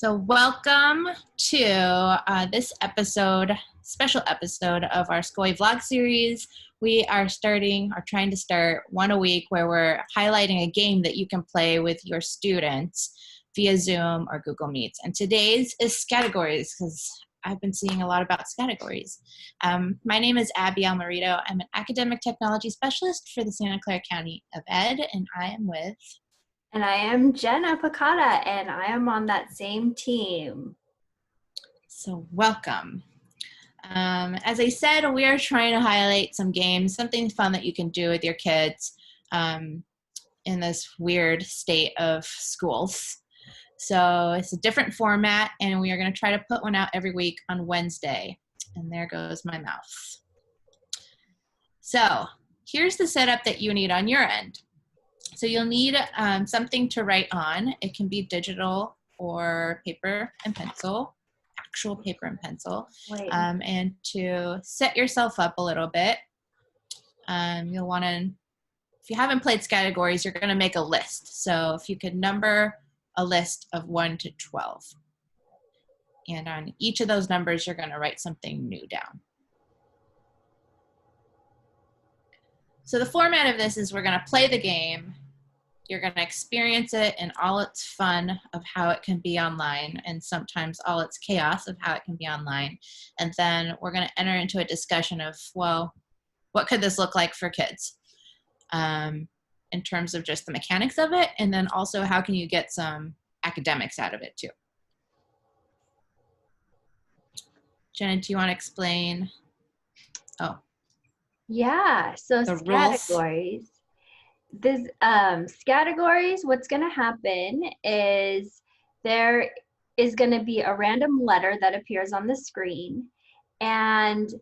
So welcome to this episode, special episode of our SCOI vlog series. We are trying to start one a week where we're highlighting a game that you can play with your students via Zoom or Google Meets. And today's is Scattergories because I've been seeing a lot about Scattergories. My name is Abby Almarito. I'm an academic technology specialist for the Santa Clara County of Ed, and I am with... And I am Gena Picata, and I am on that same team. So welcome. As I said, we are trying to highlight some games, something fun that you can do with your kids in this weird state of schools. So it's a different format, and we are going to try to put one out every week on Wednesday. And there goes my mouth. So here's the setup that you need on your end. So you'll need something to write on. It can be digital or paper and pencil, actual paper and pencil. And to set yourself up a little bit, you'll want to, if you haven't played Scattergories, you're going to make a list. So if you could number a list of 1 to 12. And on each of those numbers, you're going to write something new down. So the format of this is we're going to play the game. You're going to experience it in all its fun of how it can be online, and sometimes all its chaos of how it can be online. And then we're going to enter into a discussion of, well, what could this look like for kids in terms of just the mechanics of it, and then also how can you get some academics out of it too. Gena, do you want to explain? Oh. Yeah, so the Scattergories. This Scattergories, what's going to happen is there is going to be a random letter that appears on the screen, and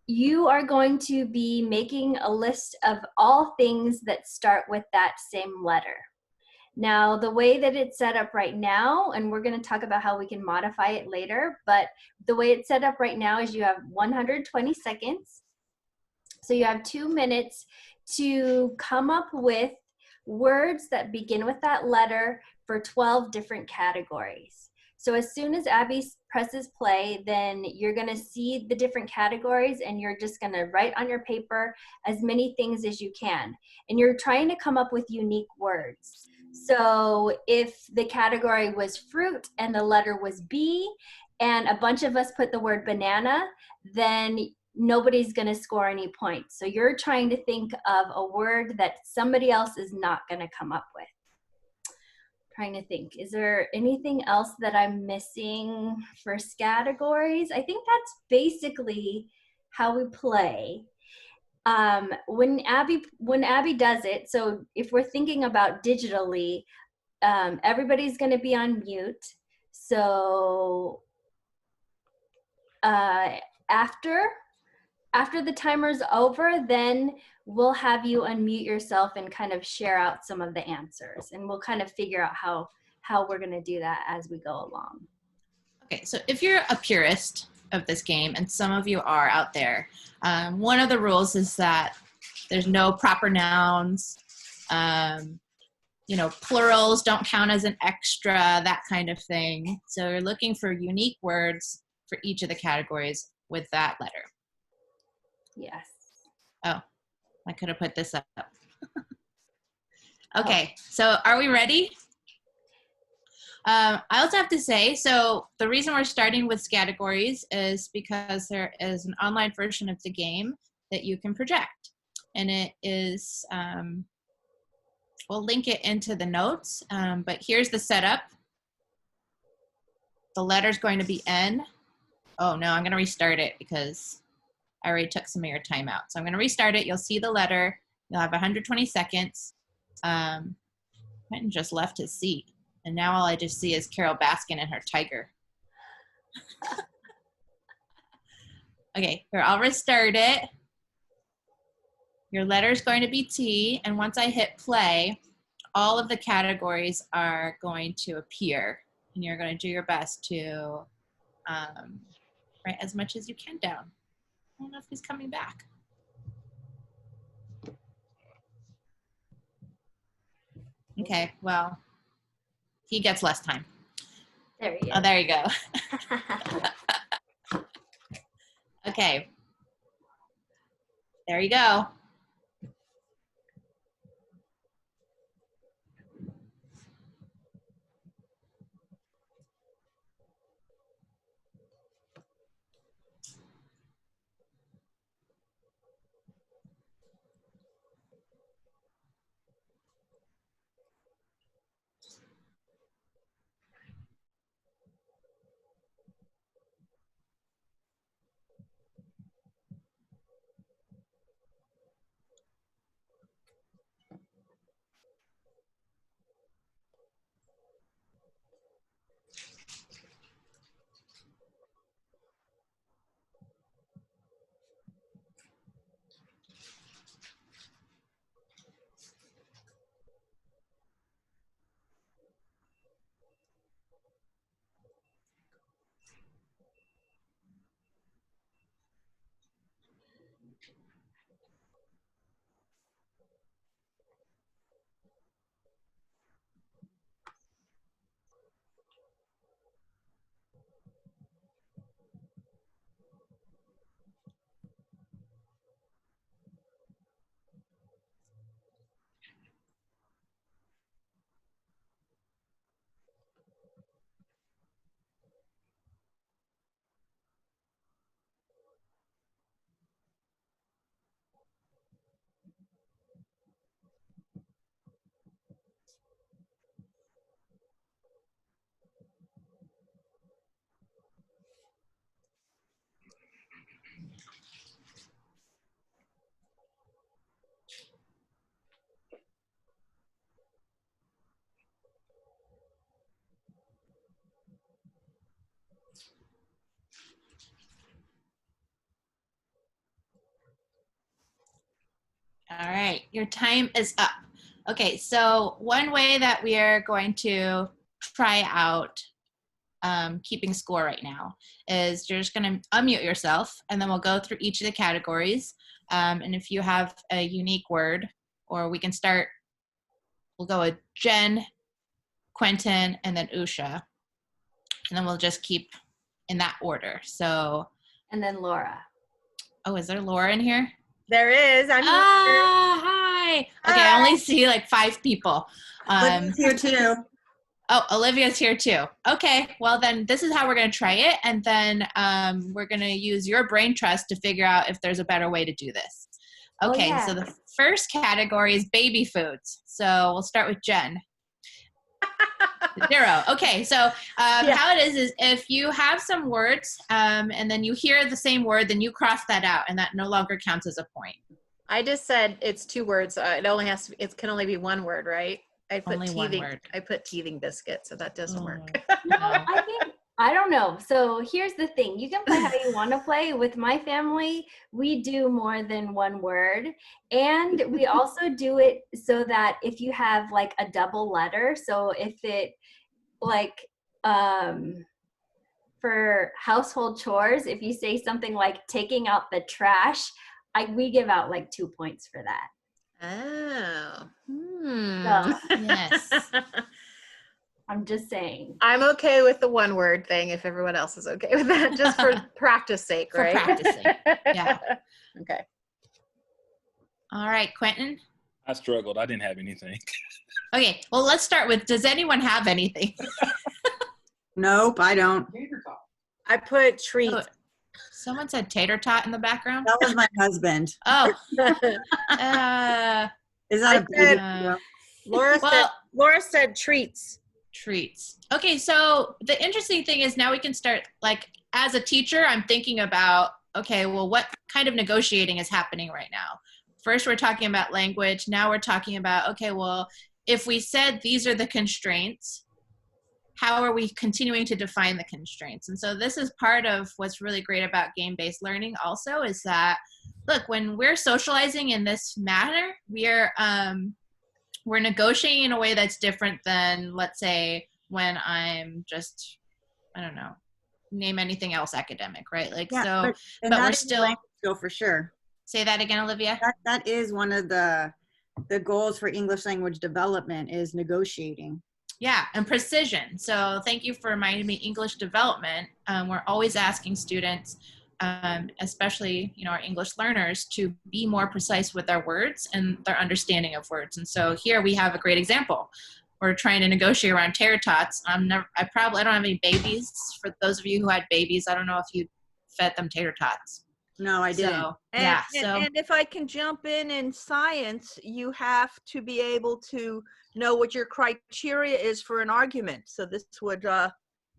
you are going to be making a list of all things that start with that same letter. Now, the way that it's set up right now, and we're going to talk about how we can modify it later, but the way it's set up right now is you have 120 seconds. So you have 2 minutes to come up with words that begin with that letter for 12 different categories. So as soon as Abby presses play, then you're going to see the different categories, and you're just going to write on your paper as many things as you can. And you're trying to come up with unique words. So if the category was fruit and the letter was B, and a bunch of us put the word banana, then nobody's going to score any points. So you're trying to think of a word that somebody else is not going to come up with. Trying to think, is there anything else that I'm missing for Scattergories? I think that's basically how we play. When Abby does it, so if we're thinking about digitally, everybody's going to be on mute. So after the timer's over, then we'll have you unmute yourself and kind of share out some of the answers, and we'll kind of figure out how we're going to do that as we go along. Okay, so if you're a purist of this game, and some of you are out there, one of the rules is that there's no proper nouns. Plurals don't count as an extra, that kind of thing. So you're looking for unique words for each of the categories with that letter. Yes. Oh, I could have put this up. Okay, So are we ready? I also have to say, so the reason we're starting with Scattergories is because there is an online version of the game that you can project. And it is, we'll link it into the notes, but here's the setup. The letter's going to be N. Oh no, I'm gonna restart it because I already took some of your time out. So I'm gonna restart it. You'll see the letter. You'll have 120 seconds. Quentin just left his seat. And now all I just see is Carol Baskin and her tiger. Okay, here, I'll restart it. Your letter's going to be T, and once I hit play, all of the categories are going to appear, and you're going to do your best to write as much as you can down. I don't know if he's coming back. Okay, well, he gets less time. There he is. Oh, there you go. Okay. There you go. All right, your time is up. Okay, so one way that we are going to try out keeping score right now is you're just going to unmute yourself, and then we'll go through each of the categories. And if you have a unique word, or we can start, we'll go with Jen, Quentin, and then Usha. And then we'll just keep in that order. So, And then Laura. oh, is there Laura in here? There is. I'm here. Hi. Okay, I only see like 5 people. Olivia's here too. Oh, Olivia's here too. Okay, well then this is how we're going to try it. And then we're going to use your brain trust to figure out if there's a better way to do this. Okay, yeah. So the first category is baby foods. So we'll start with Jen. 0. Okay, so how it is if you have some words and then you hear the same word, then you cross that out and that no longer counts as a point. I just said it's 2 words. It only has to. It can only be 1 word, right? I put Only one teething. word. I put teething biscuit, so that doesn't work. No, I don't know. So here's the thing. You can play how you want to play. With my family, we do more than 1 word. And we also do it so that if you have like a double letter, so if it like for household chores, if you say something like taking out the trash, we give out like 2 points for that. Oh. So, yes. I'm just saying. I'm okay with the 1 word thing if everyone else is okay with that, just for practice sake, right? For practicing, yeah. Okay. All right, Quentin. I struggled. I didn't have anything. Okay, well, let's start with, does anyone have anything? Nope, I don't. I put treats. Oh, someone said tater tot in the background. That was my husband. Oh. Is that a baby? Laura said treats. Treats. Okay, so the interesting thing is now we can start, like, as a teacher, I'm thinking about, okay, well, what kind of negotiating is happening right now? First, we're talking about language. Now we're talking about, okay, well, if we said these are the constraints, how are we continuing to define the constraints? And so this is part of what's really great about game-based learning also, is that, look, when we're socializing in this manner, we're negotiating in a way that's different than, let's say, when I'm just, I don't know, name anything else academic, right? Like, yeah, so, but we're still for sure. Say that again, Olivia. That is one of the goals for English language development, is negotiating. Yeah, and precision. So thank you for reminding me English development. We're always asking students, especially our English learners, to be more precise with their words and their understanding of words. And so here we have a great example. We're trying to negotiate around tater tots. I don't have any babies. For those of you who had babies, I don't know if you fed them tater tots. No, I didn't. So, And, yeah. and if I can jump in science, you have to be able to know what your criteria is for an argument. So this would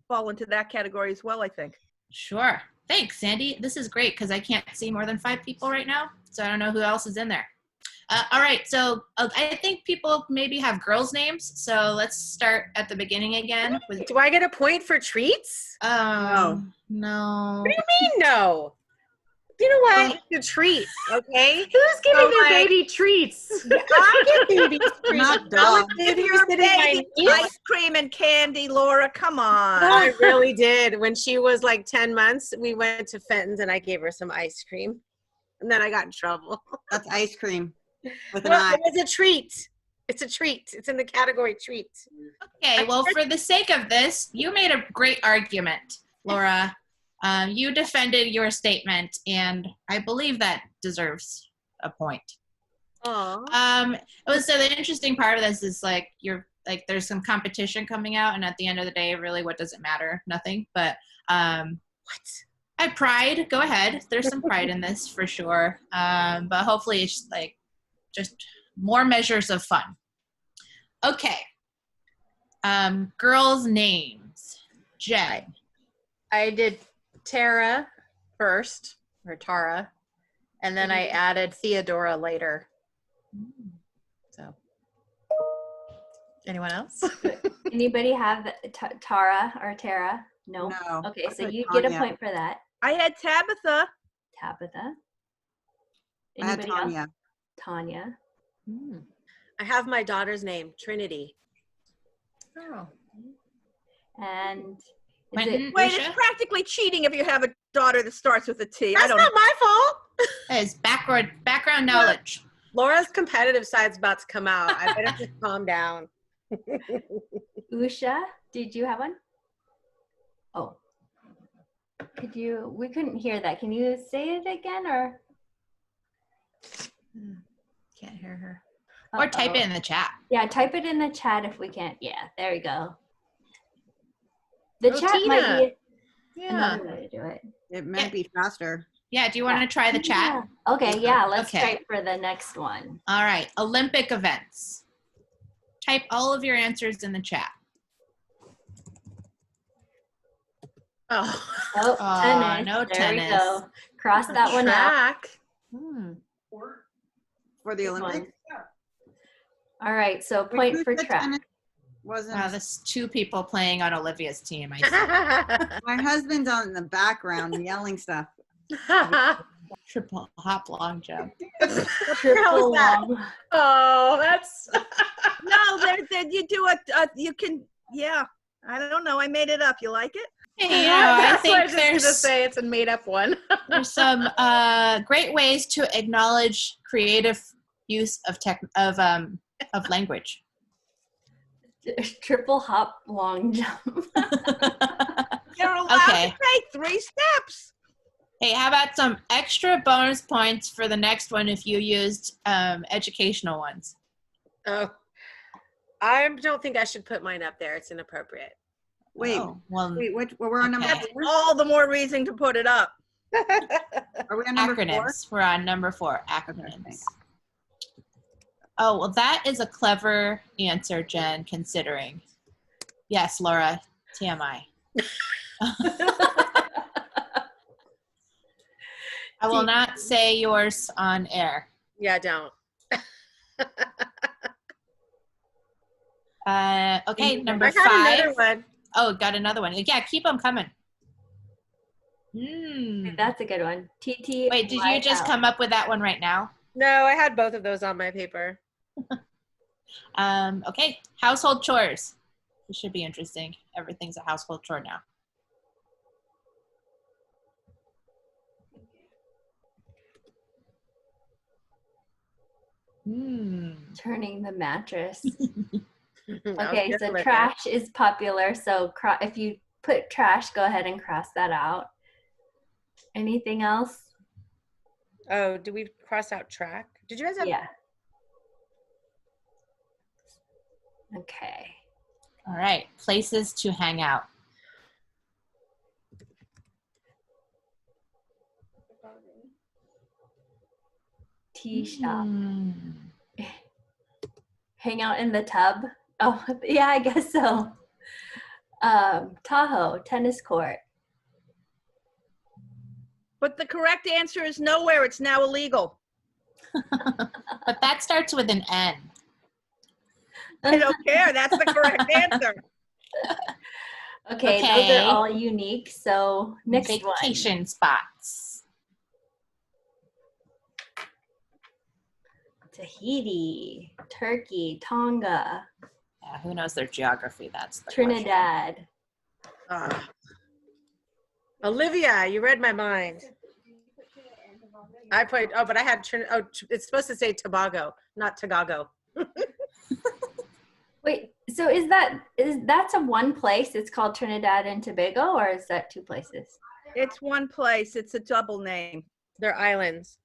fall into that category as well, I think. Sure. Thanks, Sandy. This is great because I can't see more than 5 people right now, so I don't know who else is in there. All right, so I think people maybe have girls' names, so let's start at the beginning again. Do I get a point for treats? No. What do you mean no? You know what? It's a treat, okay? Who's giving their baby treats? I get baby treats. Not Not dog. Give your baby ice cream and candy, Laura. Come on. I really did. When she was like 10 months, we went to Fenton's and I gave her some ice cream. And then I got in trouble. That's ice cream with an Well, eye. it was a treat. It's a treat. It's in the category treat. Okay, well, for the sake of this, you made a great argument, Laura. You defended your statement, and I believe that deserves a point. Aww. So the interesting part of this is there's some competition coming out, and at the end of the day, really, what does it matter? Nothing. But pride. Go ahead. There's some pride in this for sure. But hopefully, it's just more measures of fun. Okay. Girls' names. Jen. I did Tara first, or Tara, and then I added Theodora later. So, anyone else? Anybody have Tara or Tara? No. No. Okay, I so put you get a Tanya. point for that. I had Tabitha. Tabitha. I had Anybody else? Tanya. Tanya. I have my daughter's name, Trinity. Oh. And is Quentin? it Wait, Lucia? it's practically cheating if you have a daughter that starts with a T. I That's don't not my fault. That is background knowledge. Laura's competitive side's about to come out. I better just calm down. Usha? Did you have one? Oh. We couldn't hear that. Can you say it again or? Can't hear her. Or type it in the chat. Yeah, type it in the chat if we can't. Yeah, there we go. The Oh, chat might Tina. be Yeah. another way to do it. It might be faster. Yeah, do you want to try the chat? Yeah. Okay, yeah, let's Okay. try for the next one. All right, Olympic events. Type all of your answers in the chat. Oh. Oh, Aw, tennis. no there tennis. we go. Cross that one out. Track. For the Good one. Olympics? All right, so Wait, point who for said track. tennis Wasn't Wow, there's 2 people playing on Olivia's team. I see. my husband's on in the background yelling stuff. Triple hop long jump. Triple long. Oh, that's. No, you do you can, yeah. I don't know. I made it up. You like it? Hey, I That's what I think was just gonna there's say. It's a made-up one. there's some great ways to acknowledge creative use of language. Triple hop long jump. You're allowed Okay. to take 3 steps. Hey, how about some extra bonus points for the next one if you used educational ones? Oh, I don't think I should put mine up there. It's inappropriate. Wait, Oh, well, we're on number Okay. 4? All the more reason to put it up. Are we on number 4? acronyms. We're on number 4, acronyms. Oh, well, that is a clever answer, Jen, considering. Yes, Laura, TMI. I will not say yours on air. Yeah, don't. Okay, number I got 5. another one. Oh, got another one. Yeah, keep them coming. Hmm. That's a good one. TT. Wait, did you just come up with that one right now? No, I had both of those on my paper. Okay, household chores. This should be interesting. Everything's a household chore now. Turning the mattress. Okay, so trash is popular. So if you put trash, go ahead and cross that out. Anything else? Oh, did we cross out track? Did you guys have? Yeah. Okay. All right. Places to hang out. Tea shop. Hmm. Hang out in the tub. Oh, yeah, I guess so. Tahoe, tennis court. But the correct answer is nowhere. It's now illegal. But that starts with an N. I don't care. That's the correct answer. Okay, those Okay. are all unique. So next one. Vacation spots. Tahiti, Turkey, Tonga, Yeah, who knows their geography? That's the Trinidad. Olivia, you read my mind. I put, but I had, it's supposed to say Tobago, not Togago. Wait, so that's a one place? It's called Trinidad and Tobago, or is that two places? It's one place. It's a double name. They're islands.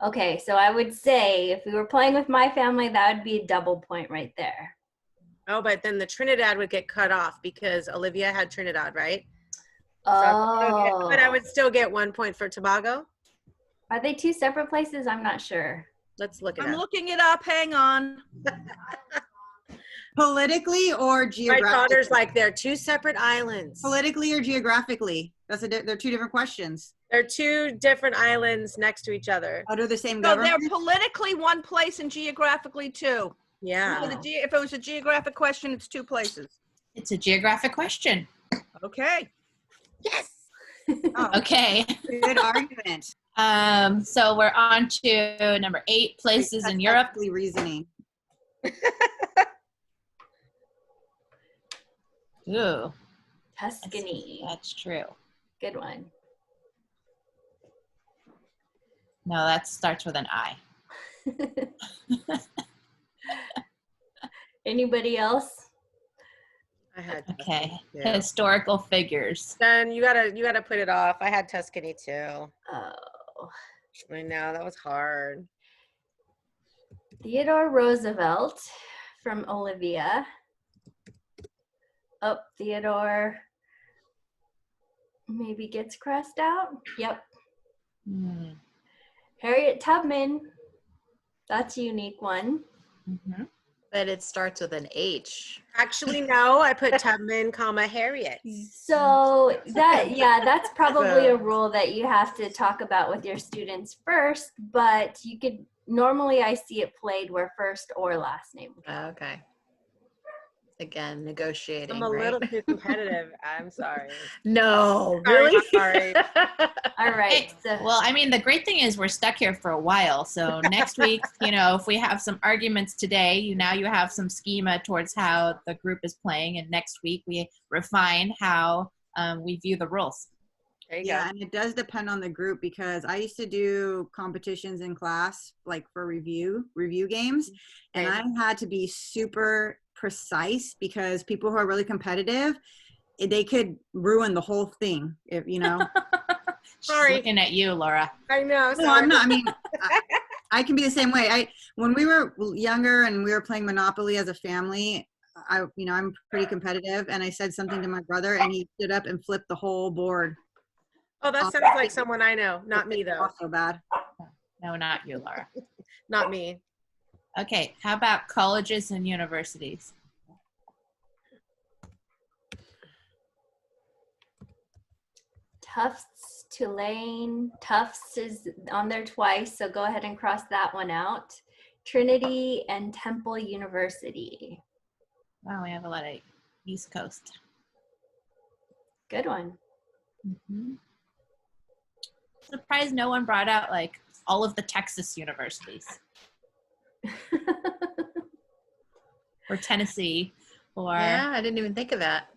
Okay, so I would say if we were playing with my family, that would be a double point right there. Oh, but then the Trinidad would get cut off because Olivia had Trinidad, right? Oh. But I would still get 1 point for Tobago. Are they two separate places? I'm not sure. Let's look at it I'm up. looking it up. Hang on. Politically or My geographically? daughter's like, they're two separate islands. Politically or geographically? They're two different questions. They're two different islands next to each other. Out of the same So government? they're politically one place and geographically two. Yeah. So if it was a geographic question, it's two places. It's a geographic question. Okay. Yes. Oh, Okay. good argument. So we're on to number 8, places That's in Europe. actually reasoning. Ooh, Tuscany. that's true. Good one. No, that starts with an I. Anybody else? I had Okay. Tuscany, too. Historical figures. Then you gotta put it off. I had Tuscany too. Oh. I know that was hard. Theodore Roosevelt from Olivia. Oh, Theodore maybe gets crossed out. Yep. Hmm. Harriet Tubman. That's a unique one. Mm-hmm. But it starts with an H. Actually, no. I put Tubman, Harriet. So that's probably a rule that you have to talk about with your students first, but you could normally I see it played where first or last name. Okay. Again, negotiating. I'm a right? little too competitive. I'm sorry. No, Sorry, really? sorry. All right. Hey, So well, I mean, the great thing is we're stuck here for a while. So next week, if we have some arguments today, you have some schema towards how the group is playing. And next week we refine how we view the rules. There you Yeah, go. and it does depend on the group because I used to do competitions in class, like for review games, and Right. I had to be super precise because people who are really competitive, they could ruin the whole thing. If She's Sorry. looking at you, Laura. I know. No, I'm not. I mean, I can be the same way. When we were younger and we were playing Monopoly as a family, I'm pretty competitive, and I said something to my brother, and he stood up and flipped the whole board. Oh, that sounds like someone I know. Not me though. So bad. No, not you, Laura. Not me. Okay, how about colleges and universities? Tufts, Tulane. Tufts is on there twice, so go ahead and cross that one out. Trinity and Temple University. Wow, we have a lot of East Coast. Good one. Mm-hmm. Surprised no one brought out like all of the Texas universities or Tennessee or Yeah, I didn't even think of that.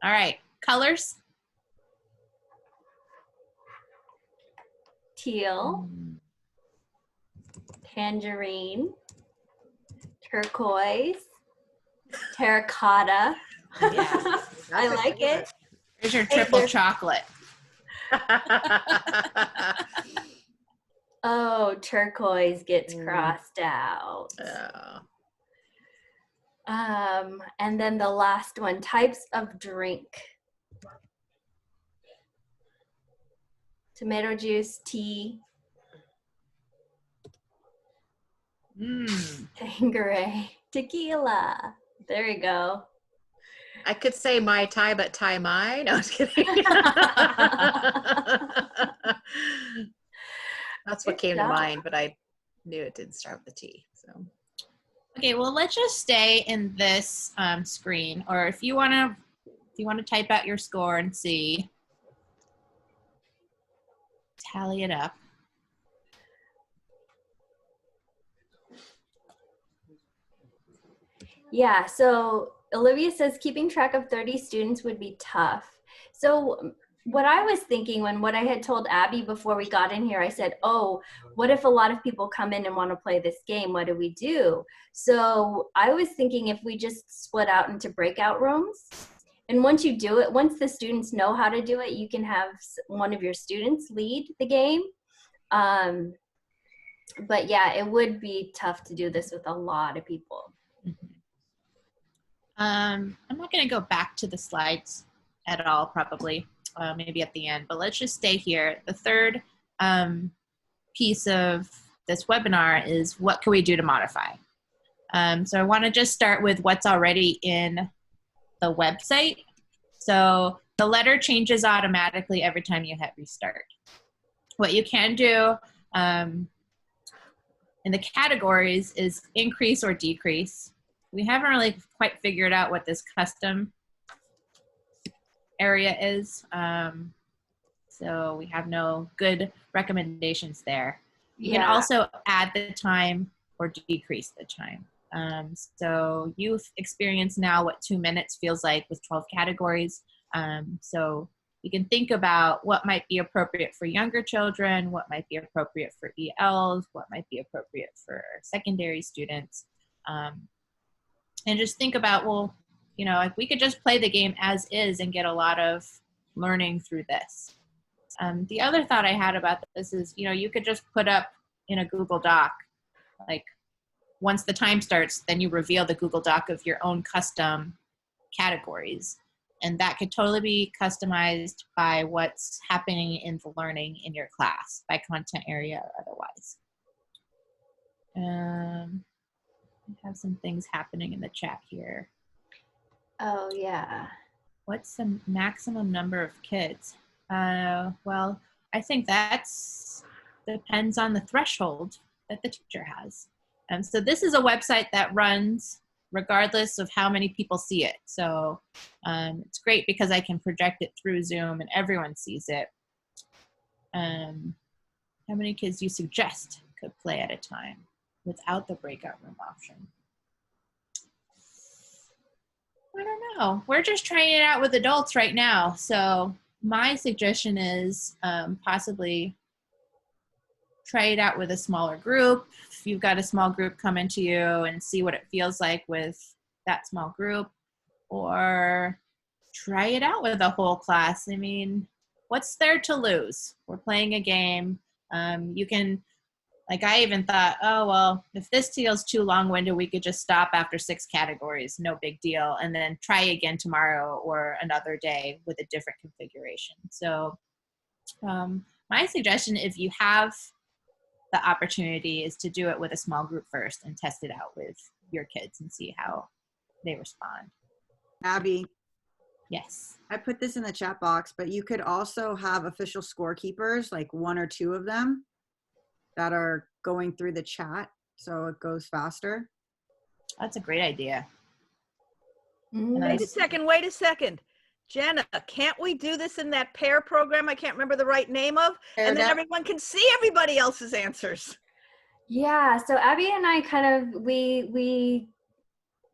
all right, colors. Teal, tangerine, turquoise, terracotta. Yeah. I like it. There's your Hey, triple there's- chocolate. Oh, turquoise gets Mm. crossed out. Oh. And then the last one, types of drink. Tomato juice, tea, Tanqueray, tequila. There you go. I could say Mai Tai, but Tai Mai. No, I was kidding. That's what Good came to job. mind, but I knew it didn't start with a T. So Okay, well, let's just stay in this screen, or if you want to type out your score and see, tally it up. Yeah, so Olivia says keeping track of 30 students would be tough. So what I was thinking when what I had told Abby before we got in here, I said, oh, what if a lot of people come in and want to play this game? What do we do? So I was thinking if we just split out into breakout rooms. And once you do it, once the students know how to do it, you can have one of your students lead the game. But yeah, it would be tough to do this with a lot of people. I'm not going to go back to the slides at all, probably, maybe at the end, but let's just stay here. The third piece of this webinar is what can we do to modify? So I want to just start with what's already in the website. So the letter changes automatically every time you hit restart. What you can do in the categories is increase or decrease. We haven't really quite figured out what this custom area is. So we have no good recommendations there. You can also add the time or decrease the time. So youth experience now what 2 minutes feels like with 12 categories. So you can think about what might be appropriate for younger children, what might be appropriate for ELs, what might be appropriate for secondary students. And just think about, well, you know, like we could just play the game as is and get a lot of learning through this. The other thought I had about this is, you know, you could just put up in a Google Doc, like once the time starts, then you reveal the Google Doc of your own custom categories. And that could totally be customized by what's happening in the learning in your class, by content area or otherwise. We have some things happening in the chat here. Oh, yeah. What's the maximum number of kids? Well, I think that's depends on the threshold that the teacher has. So this is a website that runs regardless of how many people see it. So it's great because I can project it through Zoom and everyone sees it. How many kids do you suggest could play at a time without the breakout room option? I don't know. We're just trying it out with adults right now. So my suggestion is possibly try it out with a smaller group. If you've got a small group coming to you and see what it feels like with that small group, or try it out with a whole class. I mean, what's there to lose? We're playing a game. You can, like I even thought, oh, well, if this feels too long-winded, we could just stop after 6 categories, no big deal, and then try again tomorrow or another day with a different configuration. So my suggestion, if you have the opportunity, is to do it with a small group first and test it out with your kids and see how they respond. Abby, Yes. I put this in the chat box, but you could also have official scorekeepers, like 1 or 2 of them that are going through the chat so it goes faster. That's a great idea. Wait a second. Jenna, can't we do this in that pair program I can't remember the right name of? And then everyone can see everybody else's answers. Yeah, so Abby and I kind of, we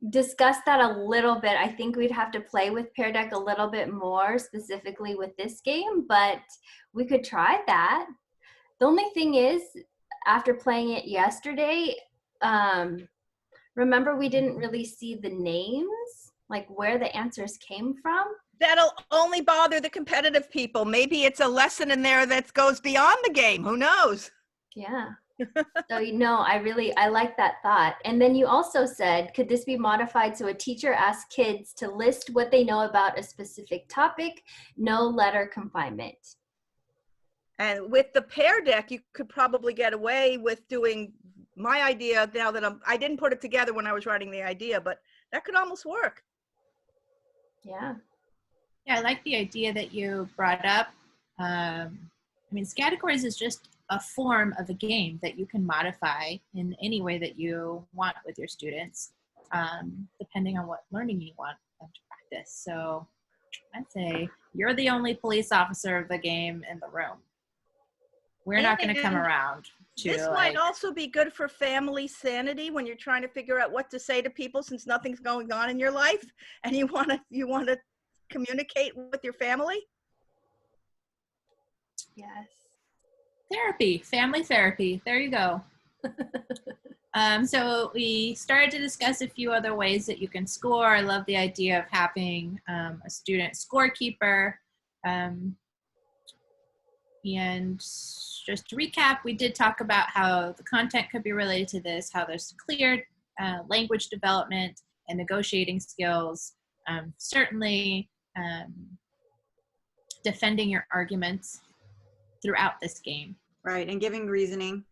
discussed that a little bit. I think we'd have to play with Pear Deck a little bit more specifically with this game, but we could try that. The only thing is, after playing it yesterday, remember we didn't really see the names, like where the answers came from. That'll only bother the competitive people. Maybe it's a lesson in there that goes beyond the game. Who knows? Yeah. So, I like that thought. And then you also said, could this be modified so a teacher asks kids to list what they know about a specific topic, no letter confinement? And with the pair deck, you could probably get away with doing my idea now that I didn't put it together when I was writing the idea, but that could almost work. Yeah. Yeah, I like the idea that you brought up. Scattergories is just a form of a game that you can modify in any way that you want with your students, depending on what learning you want them to practice. So I'd say you're the only police officer of the game in the room. We're not going to come around to This might also be good for family sanity when you're trying to figure out what to say to people since nothing's going on in your life and you want to communicate with your family. Yes. Family therapy. There you go. So we started to discuss a few other ways that you can score. I love the idea of having a student scorekeeper. And just to recap, we did talk about how the content could be related to this, how there's clear language development and negotiating skills. Certainly defending your arguments throughout this game. Right, and giving reasoning.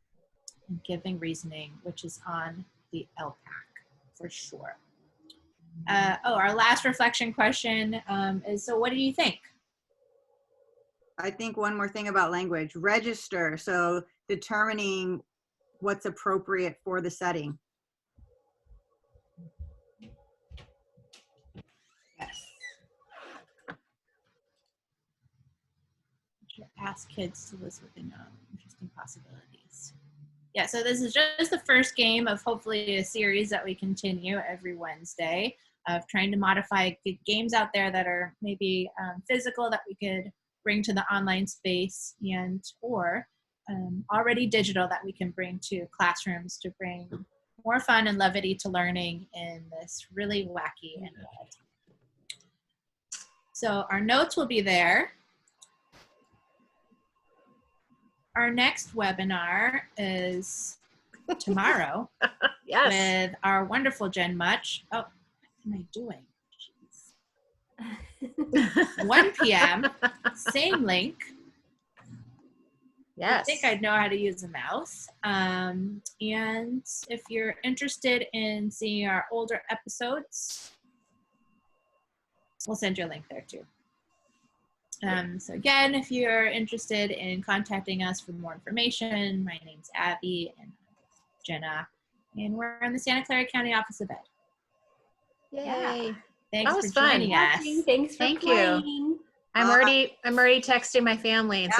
And giving reasoning, which is on the LPAC for sure. Our last reflection question is, so what do you think? I think one more thing about language, register. So determining what's appropriate for the setting. Yes. Ask kids to list what they know. Interesting possibilities. Yeah, so this is just the first game of hopefully a series that we continue every Wednesday of trying to modify games out there that are maybe physical that we could bring to the online space or already digital that we can bring to classrooms to bring more fun and levity to learning in this really wacky and wild time. So our notes will be there. Our next webinar is tomorrow Yes. with our wonderful Jen Much. Oh, what am I doing? Jeez. 1 p.m. Same link. Yes. I think I'd know how to use a mouse. And if you're interested in seeing our older episodes, we'll send you a link there too. So again, if you're interested in contacting us for more information, my name's Abby and Gena, and we're in the Santa Clara County Office of Ed. Yay. Yeah. Thanks That was for joining fun. us. Thanks for Thank you. playing. I'm already texting my family and saying